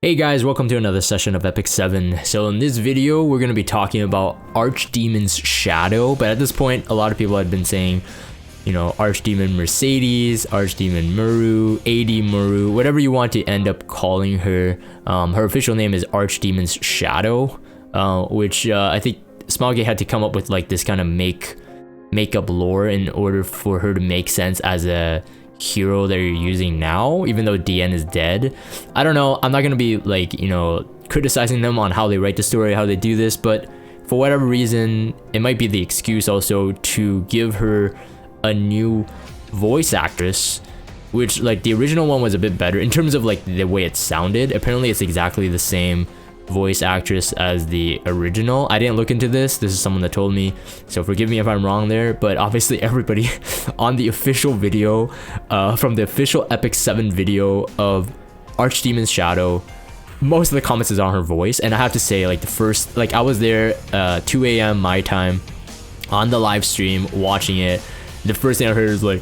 Hey guys, welcome to another session of Epic 7. So in this video, we're going to be talking about Archdemon's Shadow, but at this point, a lot of people had been saying, you know, Archdemon Mercedes, Archdemon Muru, AD Muru, whatever you want to end up calling her. Her official name is Archdemon's Shadow, which I think Smilegate had to come up with like this kind of make-up lore in order for her to make sense as a hero that you're using now, even though DN is dead. I don't know, I'm not gonna be like, you know, criticizing them on how they write the story, how they do this, but for whatever reason, it might be the excuse also to give her a new voice actress, which like the original one was a bit better in terms of like the way it sounded. Apparently it's exactly the same voice actress as the original. I didn't look into this is someone that told me, so forgive me if I'm wrong there, but obviously everybody on the official video from the official Epic 7 video of Archdemon's Shadow, most of the comments is on her voice. And I have to say, like, the first, like, I was there 2 a.m. my time on the live stream watching it. The first thing I heard is like,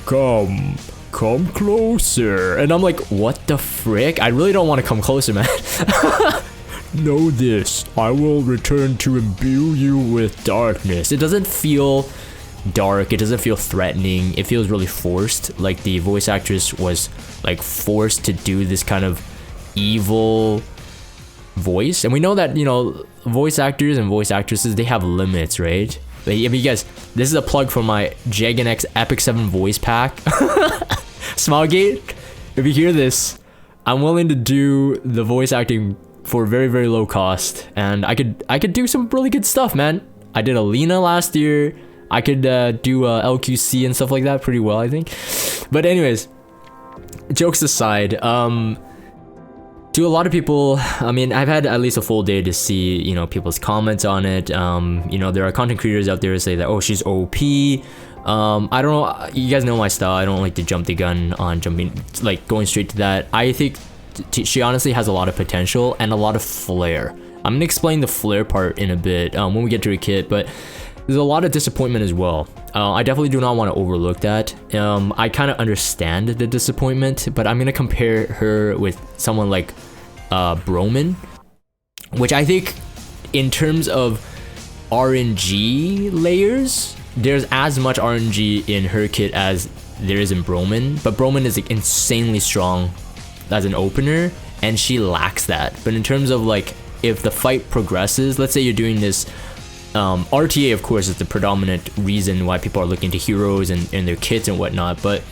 come closer, and I'm like, what the frick? I really don't want to come closer, man. Know this, I will return to imbue you with darkness. It doesn't feel dark, it doesn't feel threatening, it feels really forced. Like the voice actress was like forced to do this kind of evil voice. And we know that, you know, voice actors and voice actresses, they have limits, right? But I mean, you guys, this is a plug for my Jagan X Epic 7 voice pack. Smilegate, if you hear this, I'm willing to do the voice acting for very, very low cost, and I could do some really good stuff, man. I did Alina last year. I could do LQC and stuff like that pretty well, I think. But anyways, jokes aside, to a lot of people, I mean, I've had at least a full day to see, you know, people's comments on it. You know, there are content creators out there who say that, oh, she's OP. I don't know, you guys know my style. I don't like to jump the gun on going straight to that. I think she honestly has a lot of potential and a lot of flair. I'm gonna explain the flair part in a bit when we get to her kit, but there's a lot of disappointment as well. I definitely do not want to overlook that. I kind of understand the disappointment, but I'm gonna compare her with someone like Broman, which I think in terms of RNG layers, there's as much RNG in her kit as there is in Broman, but Broman is like insanely strong as an opener, and she lacks that. But in terms of like, if the fight progresses, let's say you're doing this, RTA of course is the predominant reason why people are looking to heroes and their kits and whatnot, but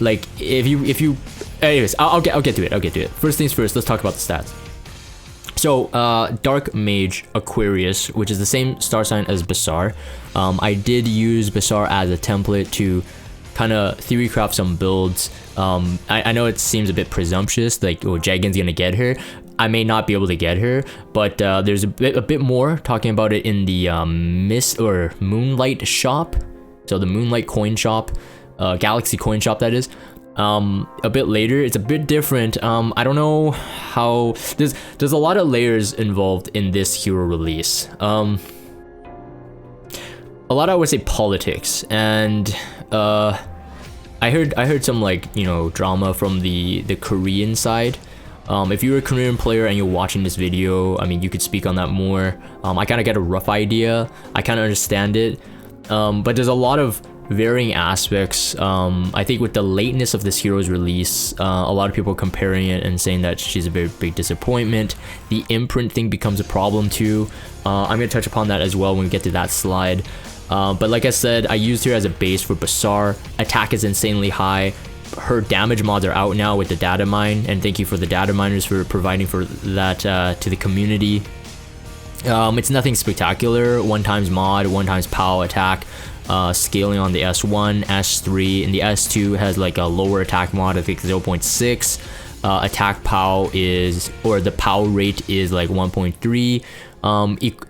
like if you anyways, I'll get to it. First things first, let's talk about the stats. So Dark Mage Aquarius, which is the same star sign as Basar. I did use Basar as a template to kind of theory craft some builds. I know it seems a bit presumptuous, like, oh, Jagan's gonna get her. I may not be able to get her, but there's a bit more talking about it in the Mist or Moonlight shop. So the Moonlight coin shop, Galaxy coin shop, that is. A bit later, it's a bit different. I don't know how there's a lot of layers involved in this hero release. A lot, I would say, politics, and I heard some, like, you know, drama from the Korean side. If you're a Korean player and you're watching this video, I mean, you could speak on that more. I kind of get a rough idea, I kind of understand it, but there's a lot of varying aspects. I think with the lateness of this hero's release, a lot of people are comparing it and saying that she's a very big disappointment. The imprint thing becomes a problem too. I'm gonna touch upon that as well when we get to that slide. But like I said, I used her as a base for Basar. Attack is insanely high. Her damage mods are out now with the data mine, and thank you for the data miners for providing for that to the community. It's nothing spectacular. 1x mod, 1x POW attack. Scaling on the S1, S3, and the S2 has like a lower attack mod, I think 0.6. Attack POW is, or the POW rate is like 1.3.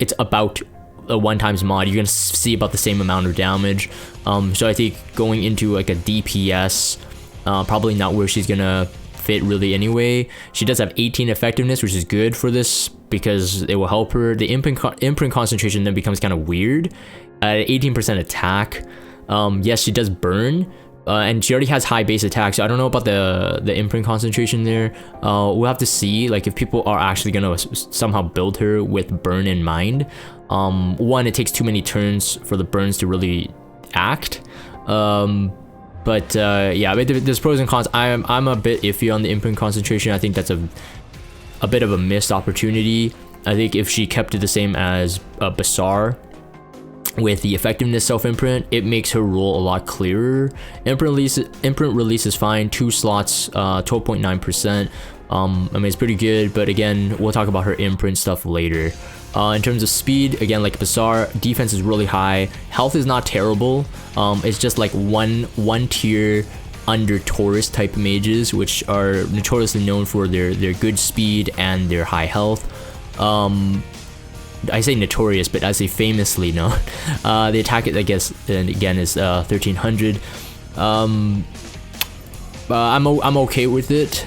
It's about a 1x mod. You're gonna see about the same amount of damage. So I think going into like a DPS, probably not where she's gonna fit really anyway. She does have 18 effectiveness, which is good for this because it will help her. The imprint concentration then becomes kind of weird at 18% attack. Yes, she does burn, and she already has high base attack, so I don't know about the imprint concentration there. We'll have to see, like, if people are actually gonna somehow build her with burn in mind. One, it takes too many turns for the burns to really act. But yeah, there's pros and cons. I'm a bit iffy on the imprint concentration. I think that's a bit of a missed opportunity. I think if she kept it the same as Basar with the effectiveness self-imprint, it makes her role a lot clearer. Imprint release is fine, 2 slots, 12.9%. I mean, it's pretty good, but again, we'll talk about her imprint stuff later. In terms of speed, again, like Basar, defense is really high. Health is not terrible. It's just like one tier under Taurus type mages, which are notoriously known for their good speed and their high health. I say notorious, but I say famously known. The attack, I guess, and again, is 1300. I'm okay with it.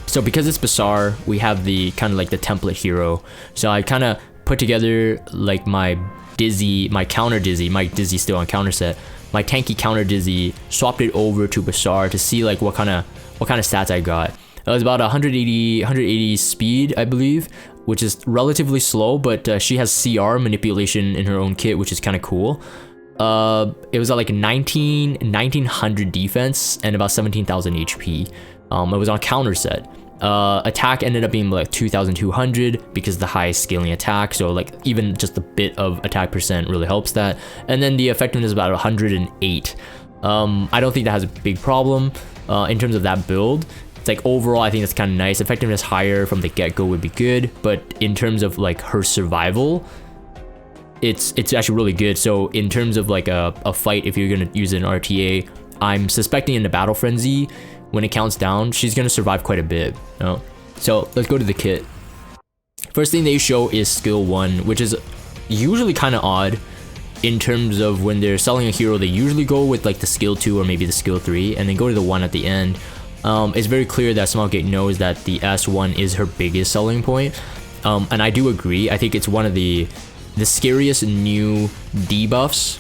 So because it's Basar, we have the kind of like the template hero. So I kind of put together like my counter Dizzy, my Dizzy still on counter set, my tanky counter Dizzy, swapped it over to Basar to see like what kind of stats I got. It was about 180 speed, I believe, which is relatively slow, but she has CR manipulation in her own kit, which is kind of cool. It was at like 1900 defense and about 17,000 HP. It was on counter set. Attack ended up being like 2,200 because of the high scaling attack, so like even just a bit of attack percent really helps that. And then the effectiveness is about 108. I don't think that has a big problem in terms of that build. It's like overall, I think that's kind of nice. Effectiveness higher from the get-go would be good, but in terms of like her survival, it's actually really good. So in terms of like a fight, if you're gonna use an RTA, I'm suspecting in the Battle Frenzy, when it counts down, she's gonna survive quite a bit. So let's go to the kit. First thing they show is skill 1, which is usually kind of odd in terms of when they're selling a hero. They usually go with like the skill 2 or maybe the skill 3 and then go to the 1 at the end. It's very clear that Smilegate knows that the S1 is her biggest selling point, and I do agree. I think it's one of the scariest new debuffs.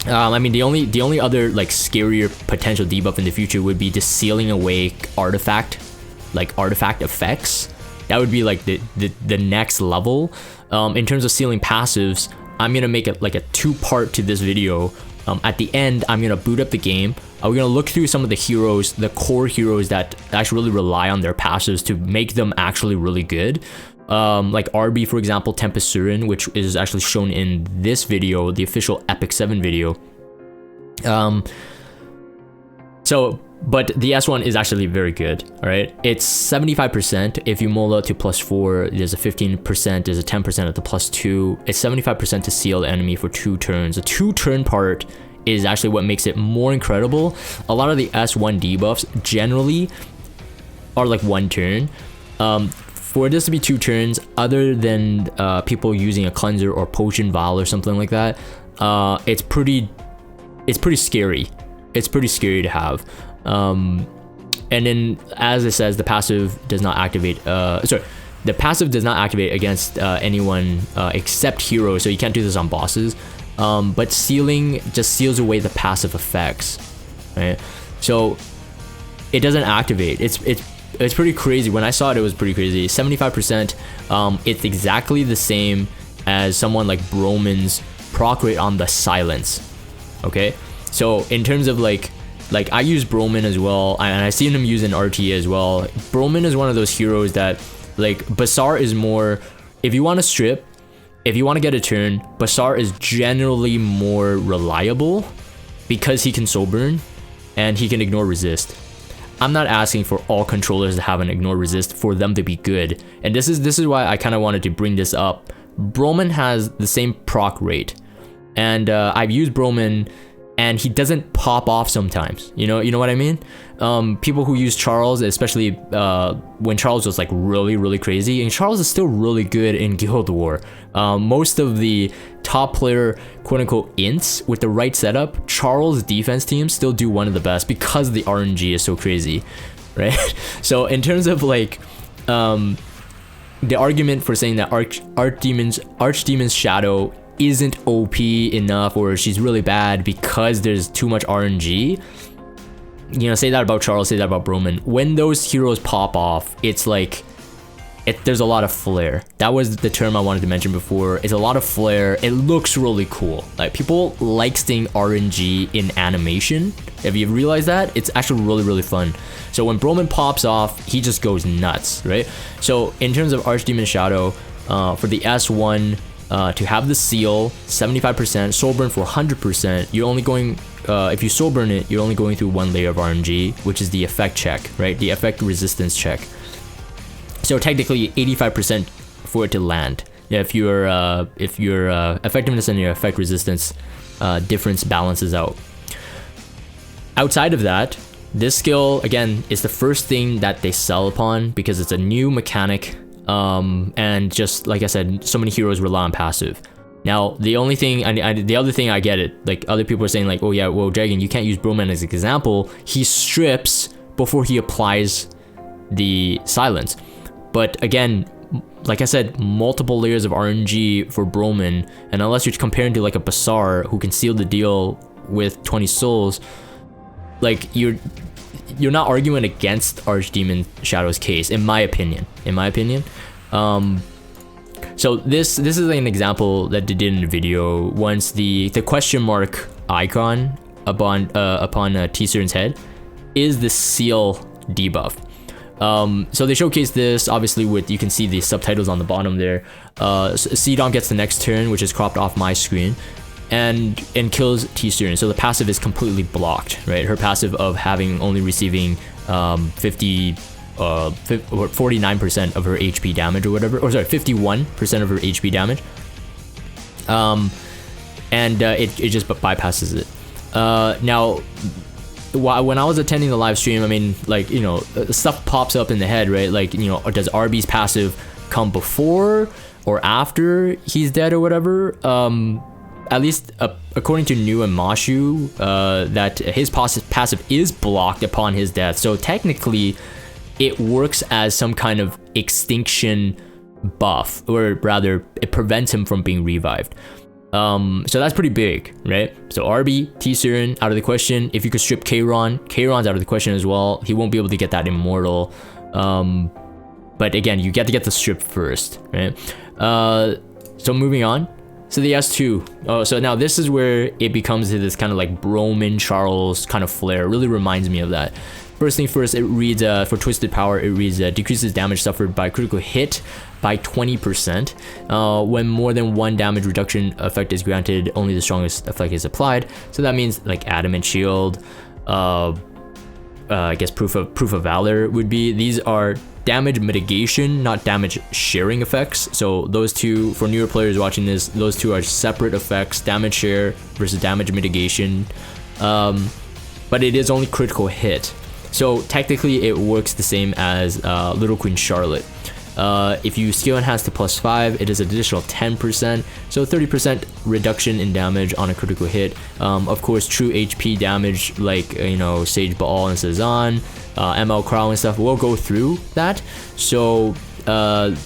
I mean, the only other like scarier potential debuff in the future would be just sealing away artifact effects. That would be like the next level. In terms of sealing passives, I'm gonna make it like a 2-part to this video. At the end, I'm gonna boot up the game. We're gonna look through some of the heroes, the core heroes that actually really rely on their passives to make them actually really good. Like RB, for example, Tempest Surin, which is actually shown in this video, the official Epic 7 video. But the S1 is actually very good, all right? It's 75%. If you mold out to +4, there's a 15%, there's a 10% at the +2. It's 75% to seal the enemy for 2 turns. The 2-turn part is actually what makes it more incredible. A lot of the S1 debuffs generally are like 1 turn. For this to be 2 turns, other than people using a cleanser or potion vial or something like that, it's pretty scary. It's pretty scary to have. And then, as it says, the passive does not activate. The passive does not activate against anyone except heroes, so you can't do this on bosses. But sealing just seals away the passive effects, right? So it doesn't activate. It's pretty crazy. When I saw it, it was pretty crazy. 75%. It's exactly the same as someone like Broman's proc rate on the silence. Okay, so in terms of like I use Broman as well, and I seen him using RTA as well. Broman is one of those heroes that, like, Basar is more, if you want to strip, if you want to get a turn, Basar is generally more reliable because he can soul burn and he can ignore resist. I'm not asking for all controllers to have an ignore resist for them to be good, and this is why I kind of wanted to bring this up. Broman has the same proc rate, and I've used Broman, and he doesn't pop off sometimes. You know what I mean? People who use Charles, especially when Charles was like really crazy, and Charles is still really good in Guild War. Most of the top player quote-unquote ints with the right setup, Charles' defense teams still do one of the best because the RNG is so crazy, right? So in terms of like the argument for saying that Archdemon's Shadow isn't OP enough or she's really bad because there's too much RNG. You know, say that about Charles, say that about Broman. When those heroes pop off, it's like, there's a lot of flair. That was the term I wanted to mention before. It's a lot of flair. It looks really cool. Like, people like seeing RNG in animation. If you realize that, it's actually really, really fun. So when Broman pops off, he just goes nuts, right? So in terms of Archdemon Shadow, for the S1, to have the seal, 75%, soul burn for 100%, you're only going, if you soul burn it, you're only going through one layer of RNG, which is the effect check, right? The effect resistance check. So technically 85% for it to land. Yeah, if your effectiveness and your effect resistance difference balances out. Outside of that, this skill, again, is the first thing that they sell upon because it's a new mechanic. And just like I said, so many heroes rely on passive. Now, the only thing, the other thing I get it, like other people are saying like, oh yeah, well, Dragon, you can't use Broman as an example. He strips before he applies the silence. But again, like I said, multiple layers of RNG for Broman, and unless you're comparing to like a Basar who can seal the deal with 20 souls, like you're not arguing against Archdemon Shadow's case, in my opinion. So this is an example that they did in the video. Once the question mark icon upon T-Seren's head is the seal debuff. So they showcase this obviously with, you can see the subtitles on the bottom there. C-Dom gets the next turn, which is cropped off my screen, and kills T-Seren. So the passive is completely blocked, right? Her passive of having only receiving 49% of her HP damage or whatever, or sorry, 51% of her HP damage. It just bypasses it. Now, when I was attending the live stream, I mean, like, you know, stuff pops up in the head, right? Like, you know, does RB's passive come before or after he's dead or whatever? At least according to New and Mashu, that his passive is blocked upon his death. So technically, it works as some kind of extinction buff, or rather, it prevents him from being revived. So that's pretty big, right? So RB, T-Seren out of the question. If you could strip Kayron, Kayron's out of the question as well. He won't be able to get that immortal. But again, you get to get the strip first, right? So moving on. So the S2. Oh, so now this is where it becomes this kind of like Broman Charles kind of flair. It really reminds me of that. First thing first, it reads, for Twisted Power, it reads, decreases damage suffered by critical hit by 20%. When more than one damage reduction effect is granted, only the strongest effect is applied. So that means like Adamant Shield, I guess Proof of Valor would be. These are damage mitigation, not damage sharing effects. So those two, for newer players watching this, those two are separate effects, damage share versus damage mitigation. But it is only critical hit. So technically it works the same as Little Queen Charlotte. If you skill enhance to +5, it is an additional 10%, so 30% reduction in damage on a critical hit. Of course, true HP damage, like, you know, Sage Baal and Cezanne, ML Crow and stuff, will go through that. So, but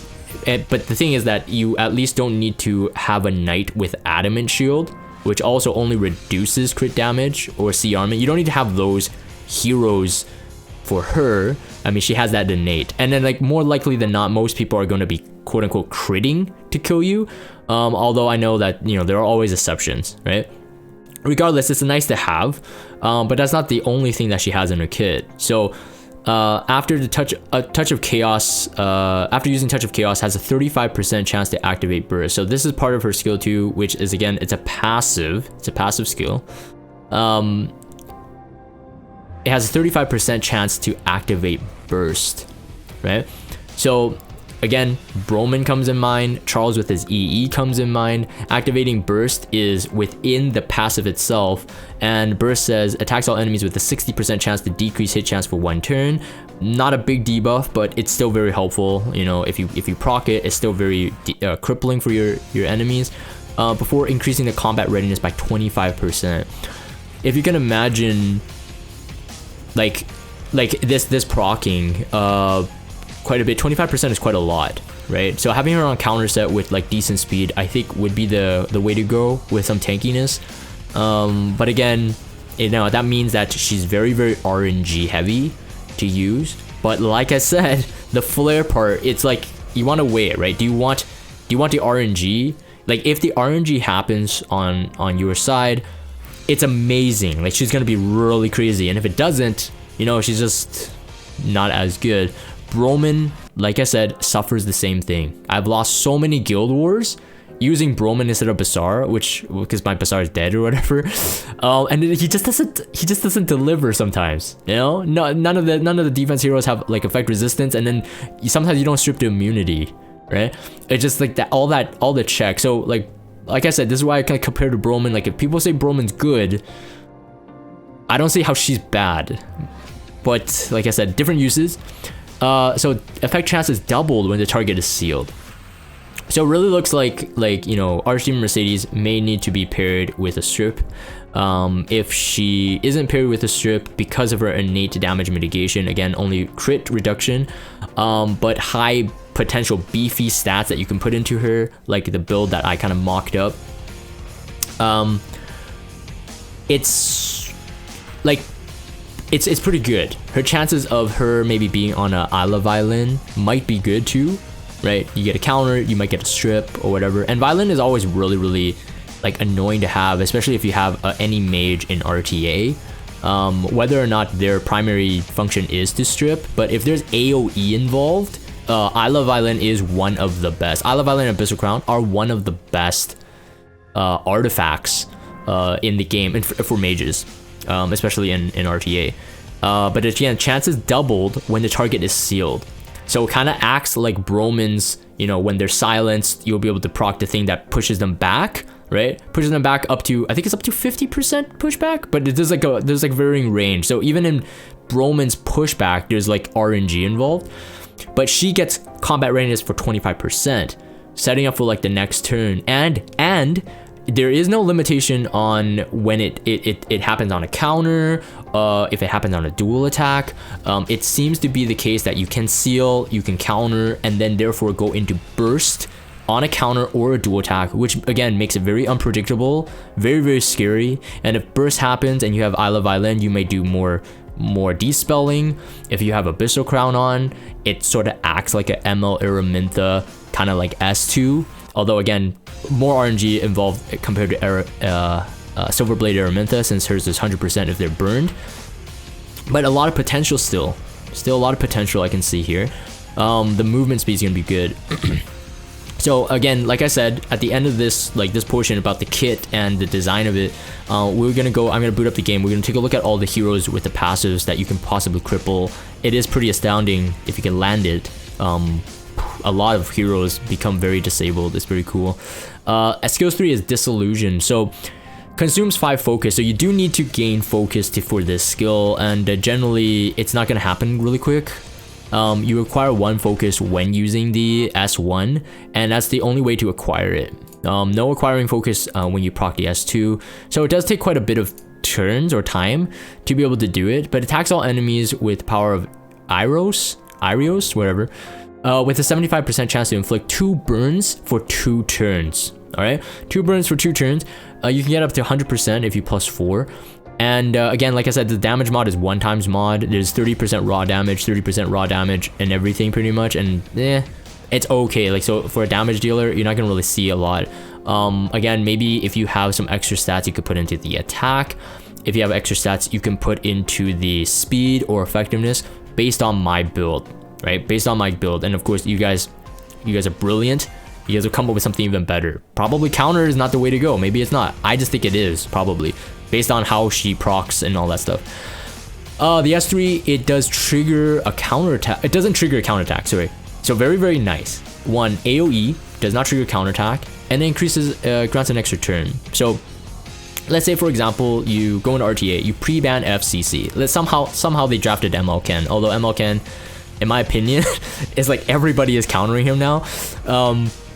the thing is that you at least don't need to have a knight with Adamant Shield, which also only reduces crit damage, or C Armament. You don't need to have those heroes for her. I mean, she has that innate, and then like more likely than not, most people are going to be quote unquote critting to kill you. Although I know that, you know, there are always exceptions, right? Regardless, it's nice to have, but that's not the only thing that she has in her kit. So after the touch of chaos, after using touch of chaos, has a 35% chance to activate burst. So this is part of her skill too, which is, again, it's a passive skill. It has a 35% chance to activate burst, right? So again, Broman comes in mind, Charles with his EE comes in mind. Activating burst is within the passive itself, and burst says attacks all enemies with a 60% chance to decrease hit chance for 1 turn. Not a big debuff, but it's still very helpful. You know, if you proc it, it's still very crippling for your enemies. Before increasing the combat readiness by 25%. If you can imagine, like this procking quite a bit, 25% is quite a lot. right? So having her on counter set with like decent speed, I think would be the way to go with some tankiness. But again, you know, that means that she's very RNG heavy to use. But like I said, the flare part, it's like you want to weigh it, right? Do you want the RNG? Like if the RNG happens on your side, it's amazing. Like she's gonna be really crazy. And if it doesn't, you know, she's just not as good. Broman, like I said, suffers the same thing. I've lost so many guild wars using Broman instead of Bazaar, because my Bazaar is dead or whatever. And he just doesn't deliver sometimes. You know, no, none of the defense heroes have like effect resistance, and then sometimes you don't strip the immunity, right? It's just like that, all the check. So like I said, this is why I kind of compare to Broman. Like if people say Broman's good, I don't see how she's bad. But like I said, different uses. So effect chance is doubled when the target is sealed. So it really looks like you know, Archdemon Mercedes may need to be paired with a strip. If she isn't paired with a strip because of her innate damage mitigation, again, only crit reduction, but high potential beefy stats that you can put into her, like the build that I kind of mocked up. It's like it's pretty good. Her chances of her maybe being on a Isla Violin might be good too, right? You get a counter, you might get a strip or whatever. And Violin is always really like annoying to have, especially if you have any mage in RTA. Whether or not their primary function is to strip, but if there's AoE involved, Isla Violin is one of the best. Isla Violin and Abyssal Crown are one of the best artifacts in the game, and for mages, especially in RTA. But again, chances doubled when the target is sealed. So it kind of acts like Broman's, you know, when they're silenced, you'll be able to proc the thing that pushes them back, right? Pushes them back up to, I think it's up to 50% pushback, but there's like varying range. So even in Broman's pushback, there's like RNG involved, but she gets combat readiness for 25%, setting up for like the next turn. And there is no limitation on when it happens on a counter, if it happens on a dual attack. It seems to be the case that you can seal, you can counter, and then therefore go into burst on a counter or a dual attack, which again makes it very unpredictable, very scary. And if burst happens and you have Isla Violin, you may do more despelling. If you have Abyssal Crown on, it sort of acts like a ML Araminta, kind of like S2. Although again, more RNG involved compared to Silverblade Araminta, since hers is 100% if they're burned. But a lot of potential still a lot of potential I can see here. The movement speed is gonna be good. So again, like I said, at the end of this portion about the kit and the design of it, I'm gonna boot up the game. We're gonna take a look at all the heroes with the passives that you can possibly cripple. It is pretty astounding if you can land it. A lot of heroes become very disabled. It's pretty cool. Skills 3 is Disillusion. So consumes 5 focus. So you do need to gain focus for this skill, and generally it's not gonna happen really quick. You acquire 1 focus when using the S1, and that's the only way to acquire it. No acquiring focus when you proc the S2. So it does take quite a bit of turns or time to be able to do it, but attacks all enemies with power of Iros, whatever. With a 75% chance to inflict 2 burns for 2 turns. Alright, 2 burns for 2 turns. You can get up to 100% if you plus 4. And again, like I said, the damage mod is 1 times mod. There's 30% raw damage, and everything pretty much. And it's okay. Like, so for a damage dealer, you're not gonna really see a lot. Again, maybe if you have some extra stats, you could put into the attack. If you have extra stats, you can put into the speed or effectiveness based on my build. Right, based on my build. And of course, you guys are brilliant. You guys will come up with something even better. Probably counter is not the way to go. Maybe it's not. I just think it is, probably, based on how she procs and all that stuff. The S3, it does trigger a counter attack. It doesn't trigger a counter attack, sorry. So very nice. 1, AoE does not trigger counter attack, and then increases, grants an extra turn. So let's say, for example, you go into RTA, you pre-ban FCC. Somehow they drafted MLken, although MLken, in my opinion, it's like everybody is countering him now.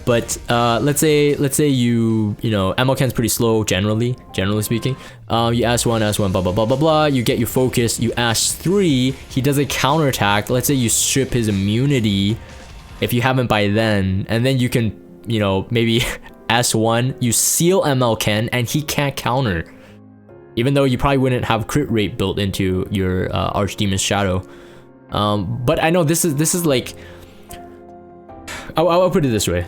But let's say you know, MLken's pretty slow generally speaking. You S1, blah, you get your focus, you S3, he does a counterattack. Let's say you strip his immunity, if you haven't by then, and then you can, you know, maybe S1, you seal ML Ken, and he can't counter. Even though you probably wouldn't have crit rate built into your Archdemon's Shadow. But I know this is like, I'll put it this way.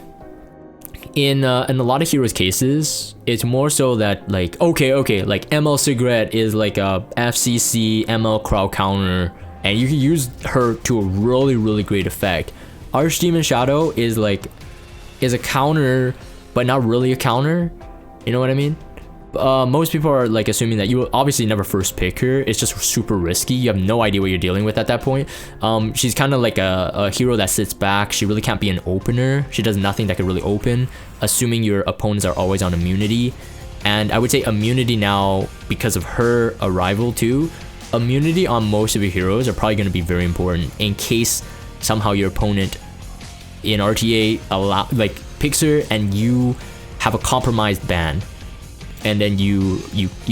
In a lot of heroes cases, it's more so that like, okay, like ML Cigarette is like a FCC ML crowd counter, and you can use her to a really great effect. Archdemon Shadow is a counter, but not really a counter. You know what I mean? Most people are like assuming that you will obviously never first pick her. It's just super risky. You have no idea what you're dealing with at that point. She's kind of like a hero that sits back. She really can't be an opener. She does nothing that could really open, assuming your opponents are always on immunity. And I would say immunity now, because of her arrival too, immunity on most of your heroes are probably going to be very important in case somehow your opponent in RTA picks her and you have a compromised ban, and then you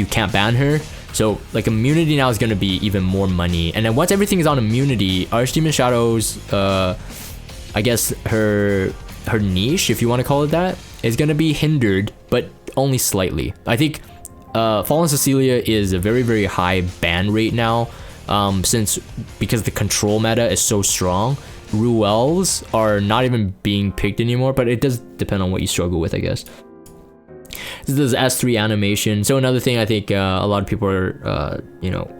can't ban her. So like immunity now is going to be even more money. And then once everything is on immunity, Archdemon Shadow's I guess her niche, if you want to call it that, is going to be hindered, but only slightly. I think Fallen Cecilia is a very high ban rate now, because the control meta is so strong. Ruels are not even being picked anymore, but it does depend on what you struggle with, I guess. This is S3 animation. So another thing I think a lot of people are, you know,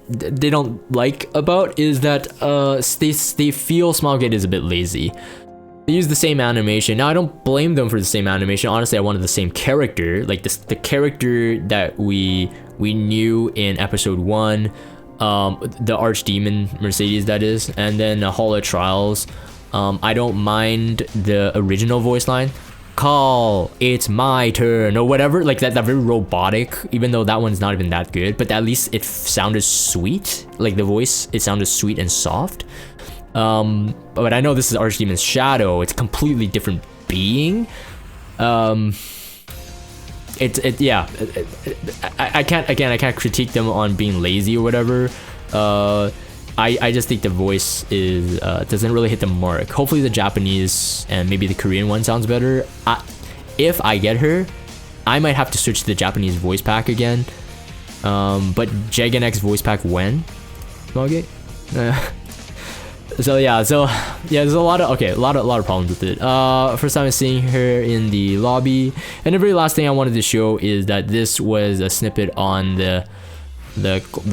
they don't like about is that they feel Smilegate is a bit lazy. They use the same animation. Now I don't blame them for the same animation. Honestly, I wanted the same character, like the character that we knew in episode 1, the Archdemon Mercedes, that is, and then Hall of Trials. I don't mind the original voice line. Call, it's my turn, or whatever, like that very robotic, even though that one's not even that good, but at least it sounded sweet. Like the voice, it sounded sweet and soft. But I know this is Archdemon's Shadow. It's a completely different being. I can't critique them on being lazy or whatever. I just think the voice is doesn't really hit the mark. Hopefully the Japanese and maybe the Korean one sounds better. If I get her, I might have to switch to the Japanese voice pack again. But Jagan X voice pack when? Okay. So yeah, there's a lot of problems with it. First time I'm seeing her in the lobby, and the very last thing I wanted to show is that this was a snippet on the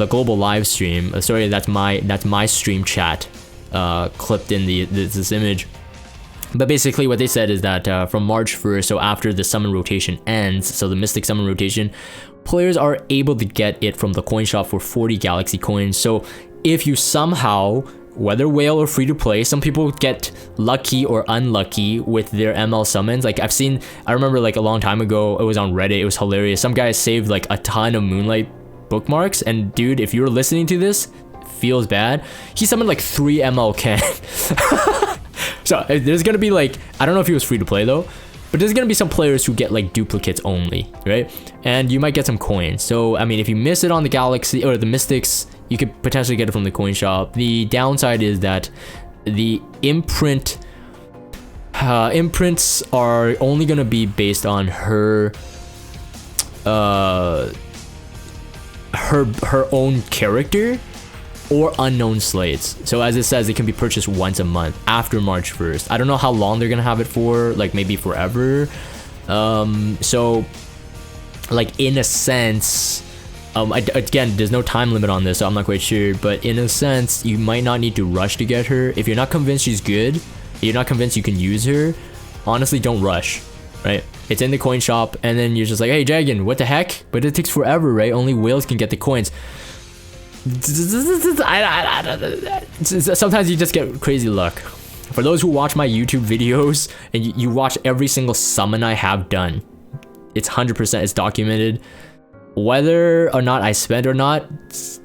global live stream. Sorry, that's my stream chat clipped in this image. But basically what they said is that from March 1st, so after the summon rotation ends, so the Mystic summon rotation, players are able to get it from the coin shop for 40 galaxy coins. So if you somehow, whether whale or free to play, some people get lucky or unlucky with their ML summons. Like I remember like a long time ago, it was on Reddit, it was hilarious. Some guy saved like a ton of Moonlight bookmarks, and dude, if you're listening to this, feels bad. He summoned like 3 ML Ken. So there's gonna be like, I don't know if he was free to play though, but there's gonna be some players who get like duplicates only, right? And you might get some coins. So I mean, if you miss it on the Galaxy or the Mystics, you could potentially get it from the coin shop. The downside is that the imprints are only gonna be based on her own character or unknown slates. So as it says, it can be purchased once a month after March 1st. I don't know how long they're gonna have it for, like maybe forever. So like in a sense, again, there's no time limit on this, so I'm not quite sure, but in a sense, you might not need to rush to get her. If you're not convinced she's good, if you're not convinced you can use her, honestly, don't rush, right? It's in the coin shop, and then you're just like, hey, Dragon, what the heck? But it takes forever, right? Only whales can get the coins. Sometimes you just get crazy luck. For those who watch my YouTube videos, and you watch every single summon I have done, it's 100%, it's documented. Whether or not I spent or not,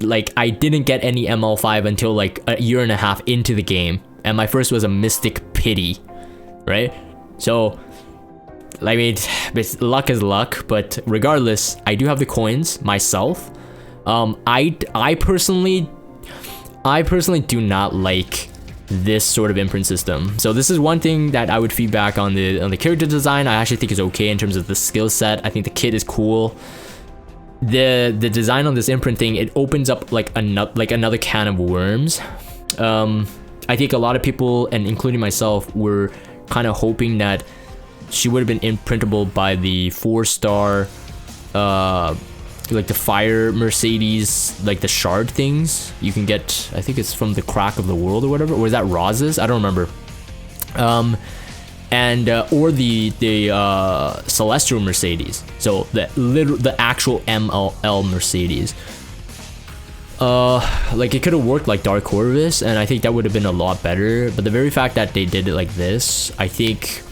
like I didn't get any ML5 until like a year and a half into the game, and my first was a Mystic Pity, right? So I mean, luck is luck, but regardless, I do have the coins myself. I personally do not like this sort of imprint system. So this is one thing that I would feedback on the character design. I actually think is okay in terms of the skill set. I think the kit is cool. The design on this imprint thing, it opens up like another can of worms. I think a lot of people, and including myself, were kind of hoping that she would have been imprintable by the 4-star like the fire Mercedes, like the shard things you can get. I think it's from the Crack of the World or whatever, or is that Roz's? I don't remember. Or the Celestial Mercedes, so the actual MLL Mercedes. Like it could have worked like Dark Corvus, and I think that would have been a lot better, but the very fact that they did it like this, I think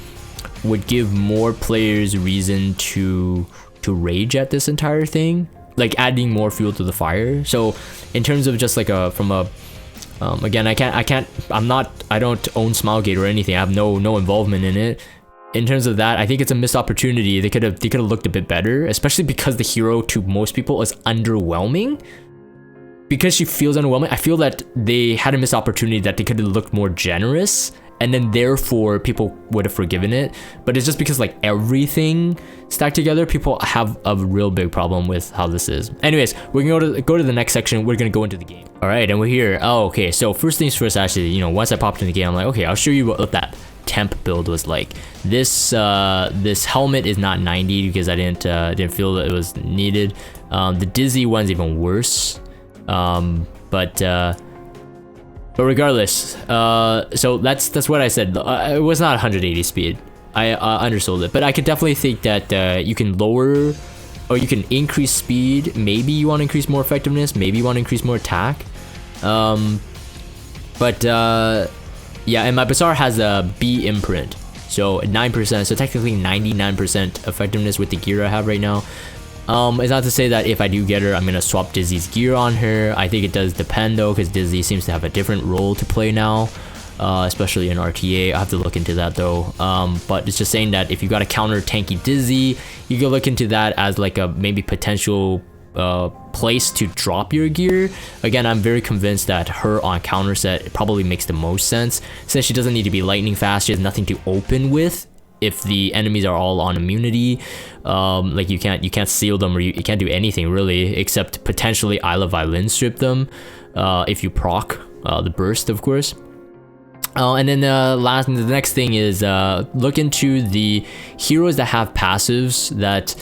would give more players reason to rage at this entire thing, like adding more fuel to the fire. So in terms of just like again, I don't own Smilegate or anything. I have no involvement in it. In terms of that, I think it's a missed opportunity. They could have looked a bit better, especially because the hero to most people is underwhelming. Because she feels underwhelming, I feel that they had a missed opportunity, that they could have looked more generous, and then therefore people would have forgiven it. But it's just because like everything stacked together, people have a real big problem with how this is. Anyways, we're gonna go to the next section. We're gonna go into the game. All right, and we're here. Oh, okay. So first things first, actually, you know, once I popped in the game, I'm like, okay, I'll show you what that temp build was like. This helmet is not 90 because I didn't feel that it was needed. The dizzy one's even worse. But regardless, so that's what I said. It was not 180 speed. I undersold it, but I could definitely think that you can lower or you can increase speed. Maybe you want to increase more effectiveness. Maybe you want to increase more attack. Yeah, and my Bazaar has a B imprint, so 9%. So technically 99% effectiveness with the gear I have right now. It's not to say that if I do get her, I'm gonna swap Dizzy's gear on her. I think it does depend though, because Dizzy seems to have a different role to play now, especially in RTA. I have to look into that though. But it's just saying that if you got a counter tanky Dizzy, you can look into that as like a maybe potential place to drop your gear. Again, I'm very convinced that her on counter set probably makes the most sense, since she doesn't need to be lightning fast. She has nothing to open with. If the enemies are all on immunity, like you can't seal them, or you can't do anything really, except potentially Isla Violin strip them, if you proc the burst, of course. And then the next thing is look into the heroes that have passives that,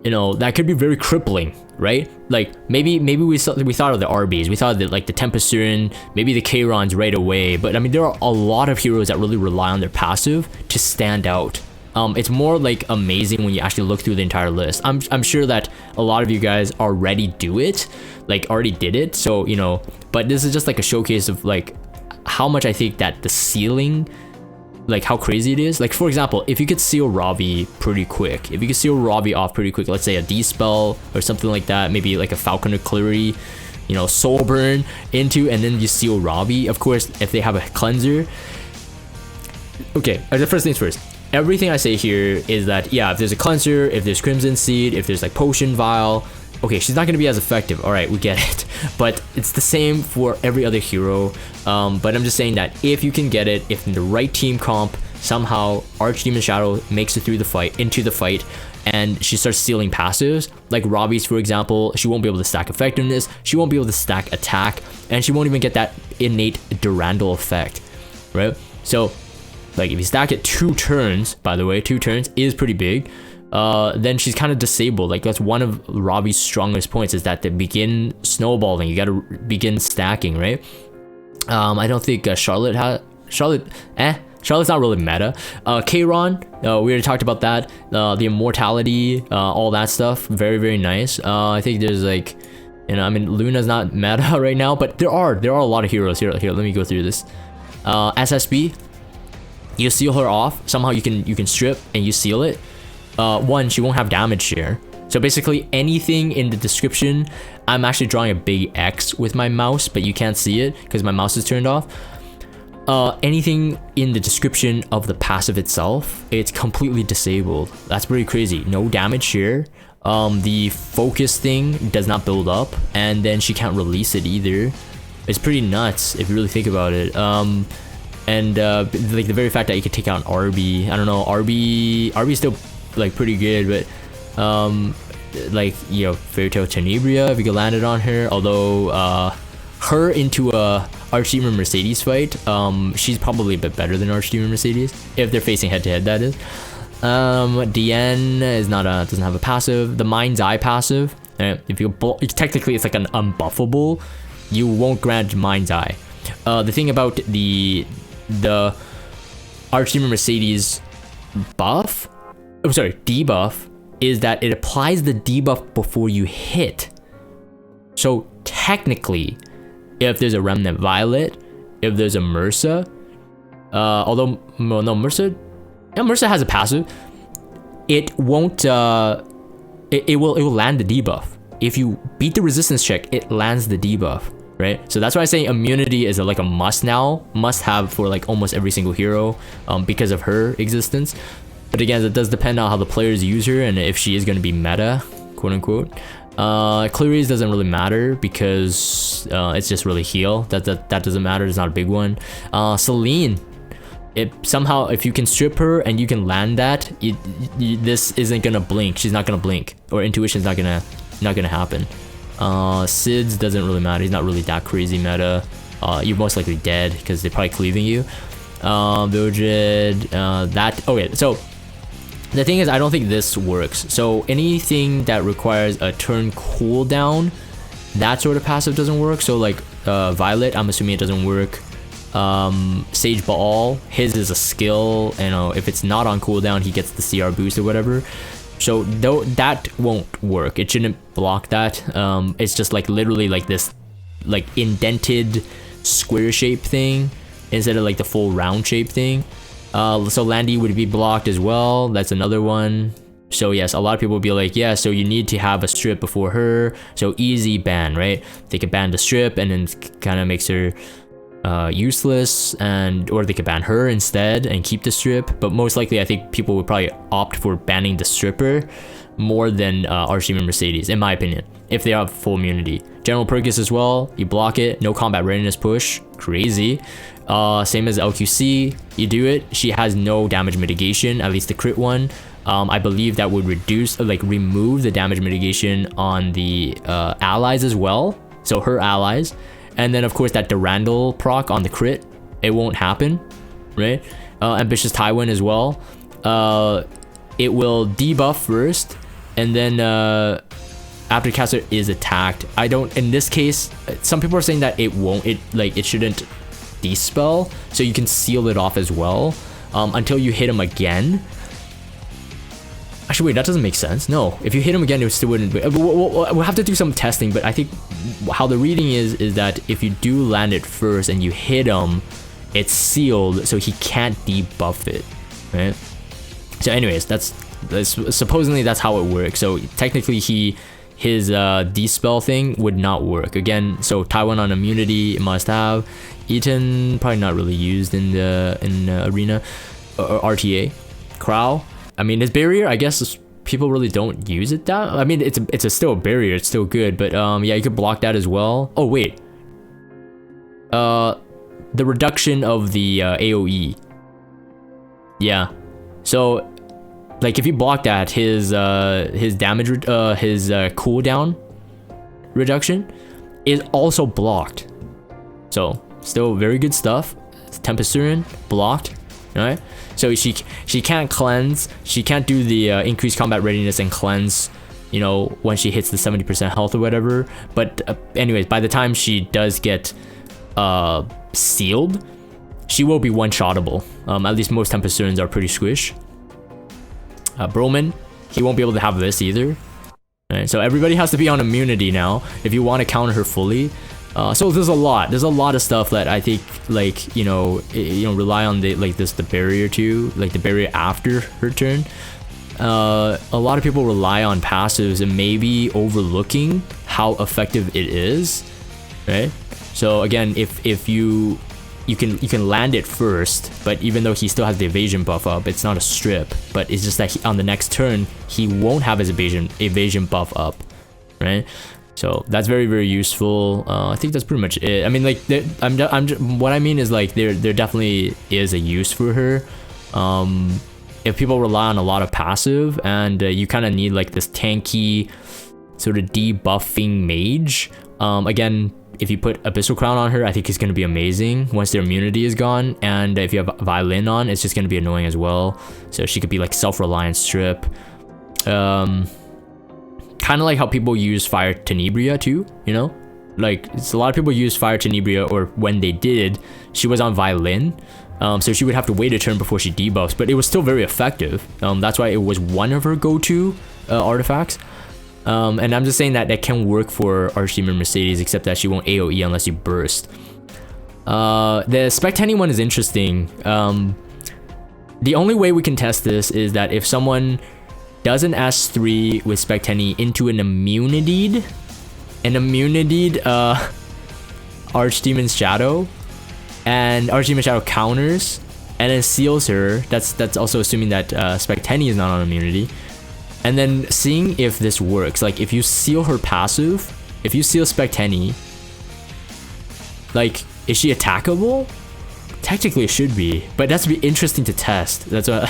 you know, that could be very crippling, right? Like maybe we thought of the RBs, we thought that like the Tempesturin, maybe the Chaerons right away, but I mean there are a lot of heroes that really rely on their passive to stand out. It's more like amazing when you actually look through the entire list. I'm sure that a lot of you guys already do it, like already did it, so you know, but this is just like a showcase of like how much I think that the ceiling, like how crazy it is. Like for example, if you could seal Ravi pretty quick, if you could seal Ravi off pretty quick, let's say a D-spell or something like that, maybe like a Falconer Cleary, you know, soul burn into, and then you seal Ravi. Of course, if they have a cleanser. Okay, the first things first. Everything I say here is that, yeah, if there's a cleanser, if there's Crimson Seed, if there's like Potion Vial, okay, she's not going to be as effective. All right, we get it. But it's the same for every other hero. But I'm just saying that if you can get it, if in the right team comp, somehow Archdemon Shadow makes it through the fight, into the fight, and she starts stealing passives, like Robbie's for example, she won't be able to stack effectiveness, she won't be able to stack attack, and she won't even get that innate Durandal effect, right? So, like if you stack it 2 turns, by the way, 2 turns is pretty big. Then she's kind of disabled. Like that's one of Robbie's strongest points, is that they begin snowballing. You got to begin stacking, right? I don't think Charlotte's not really meta. Chaeron, we already talked about that. The immortality, all that stuff, very very nice. I think there's like, you know, I mean Luna's not meta right now, but there are a lot of heroes here. Let me go through this. SSB, you seal her off somehow. You can strip and you seal it. One, she won't have damage share. So basically anything in the description, I'm actually drawing a big X with my mouse, but you can't see it because my mouse is turned off. Anything in the description of the passive itself, it's completely disabled. That's pretty crazy. No damage share. The focus thing does not build up, and then she can't release it either. is pretty nuts if you really think about it. And like the very fact that you could take out an RB, I don't know, RB's still like pretty good, but like, you know, Fairy Tail Tenebria, if you could land it on her, although her into a Archdemon Mercedes fight, she's probably a bit better than Archdemon Mercedes if they're facing head to head, that is. DN is not a, doesn't have a passive. The Mind's Eye passive, if you technically it's like an unbuffable, you won't grant Mind's Eye. The thing about the Archdemon Mercedes buff, oh sorry, debuff, is that it applies the debuff before you hit. So technically, if there's a Remnant Violet, if there's a Mersa, although no, Mersa has a passive, it won't it will land the debuff. If you beat the resistance check, it lands the debuff, right? So that's why I say immunity is like a must now, must have for like almost every single hero, because of her existence. But again, it does depend on how the players use her and if she is going to be meta, quote unquote. Clarice doesn't really matter because it's just really heal. That doesn't matter. It's not a big one. Celine, somehow if you can strip her and you can land that, this isn't gonna blink. She's not gonna blink, or intuition's not gonna happen. Sid's doesn't really matter. He's not really that crazy meta. You're most likely dead because they're probably cleaving you. Mildred, that. Okay, so the thing is, I don't think this works. So anything that requires a turn cooldown, that sort of passive doesn't work. So like Violet, I'm assuming it doesn't work. Sage Baal, his is a skill, and if it's not on cooldown, he gets the CR boost or whatever. So though that won't work. It shouldn't block that. It's just like literally like this like indented square shape thing instead of like the full round shape thing. So Landy would be blocked as well. That's another one. So yes, a lot of people will be like, yeah, so you need to have a strip before her. So easy ban, right? They could ban the strip and then kind of makes her useless, or they could ban her instead and keep the strip. But most likely, I think people would probably opt for banning the stripper more than Archdemon Mercedes, in my opinion, if they have full immunity. General Purgus as well, you block it, no combat readiness push, crazy. Same as LQC, you do it, she has no damage mitigation, at least the crit one. I believe that would reduce, like remove the damage mitigation on the allies as well, so her allies. And then of course that Durandal proc on the crit, it won't happen, right? Ambitious Tywin as well. It will debuff first, and then after caster is attacked. I don't, in this case, some people are saying that it won't, it shouldn't dispel, so you can seal it off as well until you hit him again. Actually, wait, that doesn't make sense. No, if you hit him again, it still wouldn't. We'll have to do some testing, but I think how the reading is that if you do land it first and you hit him, it's sealed, so he can't debuff it, right? So anyways, that's supposedly that's how it works. So technically his dispel thing would not work again. So Taiwan on immunity must have. Eaton probably not really used in the arena or RTA. Crow, I mean, his barrier, I guess people really don't use it that. I mean, it's still a barrier, it's still good, but yeah, you could block that as well. Oh wait, the reduction of the AOE. Yeah, so like if you block that, his damage, his cooldown reduction is also blocked. So still very good stuff. Tempest Surin blocked. Alright, so she can't cleanse, she can't do the increased combat readiness and cleanse, you know, when she hits the 70% health or whatever. But anyways, by the time she does get sealed, she will be one-shottable. At least most Tempest Surins are pretty squish. Broman, he won't be able to have this either. Right, so everybody has to be on immunity now if you want to counter her fully. So there's a lot of stuff that I think, like, you know, rely on the barrier too, like the barrier after her turn. A lot of people rely on passives and maybe overlooking how effective it is, right? So again, if you can land it first, but even though he still has the evasion buff up, it's not a strip, but it's just that on the next turn he won't have his evasion buff up, right? So that's very, very useful. I think that's pretty much it. I mean, like, what I mean is, like, there definitely is a use for her. If people rely on a lot of passive and you kind of need like this tanky sort of debuffing mage, again, if you put Abyssal Crown on her, I think it's going to be amazing once their immunity is gone. And if you have Violin on, it's just going to be annoying as well. So she could be like self-reliant strip. Kind of like how people use Fire Tenebria too, you know? Like, it's a lot of people use Fire Tenebria, or when they did, she was on Violin. So she would have to wait a turn before she debuffs, but it was still very effective. That's why it was one of her go-to artifacts. And I'm just saying that can work for Archdemon Mercedes, except that she won't AoE unless you burst. The Spectenny one is interesting. The only way we can test this is that if someone does an S3 with Spectenny into an immunitied Archdemon's Shadow, and Archdemon Shadow counters and then seals her. That's also assuming that Spectenny is not on immunity. And then seeing if this works. Like, if you seal her passive, if you seal Spectenny, like, is she attackable? Technically it should be, but that's be interesting to test. That's what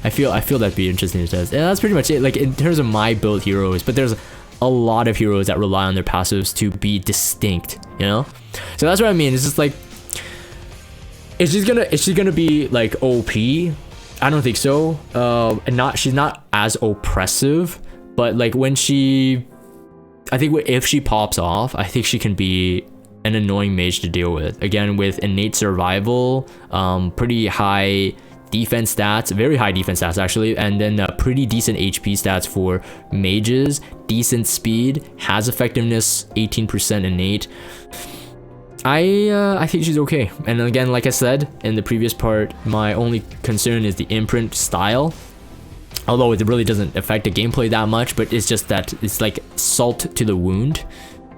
I feel that'd be interesting to test. And that's pretty much it, like, in terms of my build heroes. But there's a lot of heroes that rely on their passives to be distinct, you know? So that's what I mean. It's just like, is she gonna be like OP? I don't think so. And she's not as oppressive, but like when I think if she pops off, I think she can be an annoying mage to deal with. Again, with innate survival, pretty high defense stats, very high defense stats actually, and then pretty decent HP stats for mages, decent speed, has effectiveness, 18% innate. I think she's okay. And again, like I said in the previous part, my only concern is the imprint style. Although it really doesn't affect the gameplay that much, but it's just that it's like salt to the wound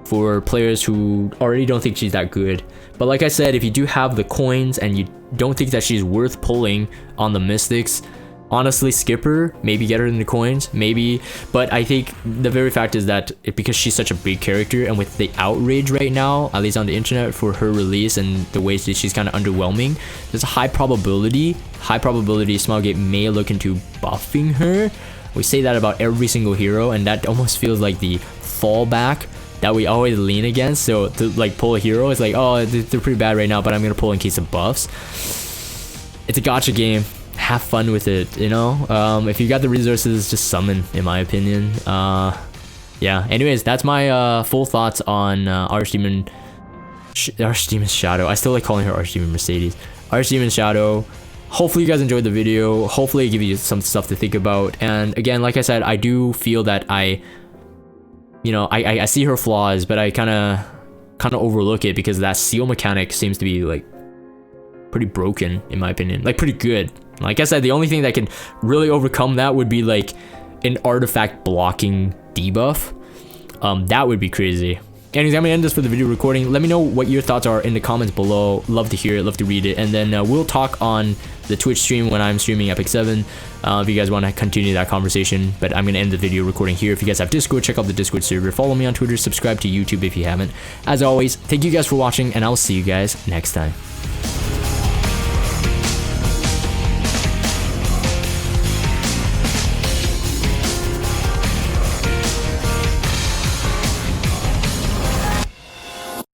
for players who already don't think she's that good. But like I said, if you do have the coins and you don't think that she's worth pulling on the mystics, honestly, skip her. Maybe get her in the coins, maybe. But I think the very fact is that because she's such a big character, and with the outrage right now, at least on the internet, for her release and the ways that she's kind of underwhelming, there's a high probability Smilegate may look into buffing her. We say that about every single hero, and that almost feels like the fallback that we always lean against. So to like pull a hero, it's like, oh, they're pretty bad right now, but I'm gonna pull in case of buffs. It's a gacha game. Have fun with it, you know? If you got the resources, just summon, in my opinion. Yeah, anyways, that's my full thoughts on Archdemon Shadow. I still like calling her Archdemon Mercedes. Archdemon Shadow. Hopefully you guys enjoyed the video. Hopefully it gives you some stuff to think about. And again, like I said, I do feel that I see her flaws, but I kind of overlook it because that seal mechanic seems to be like pretty broken, in my opinion. Like, pretty good. Like I said, the only thing that can really overcome that would be like an artifact blocking debuff. That would be crazy. Anyways, I'm gonna end this for the video recording. Let me know what your thoughts are in the comments below. Love to hear it, love to read it. And then we'll talk on the Twitch stream when I'm streaming Epic 7. If you guys want to continue that conversation. But I'm gonna end the video recording here. If you guys have Discord, check out the Discord server. Follow me on Twitter, subscribe to YouTube if you haven't. As always, thank you guys for watching, and I'll see you guys next time.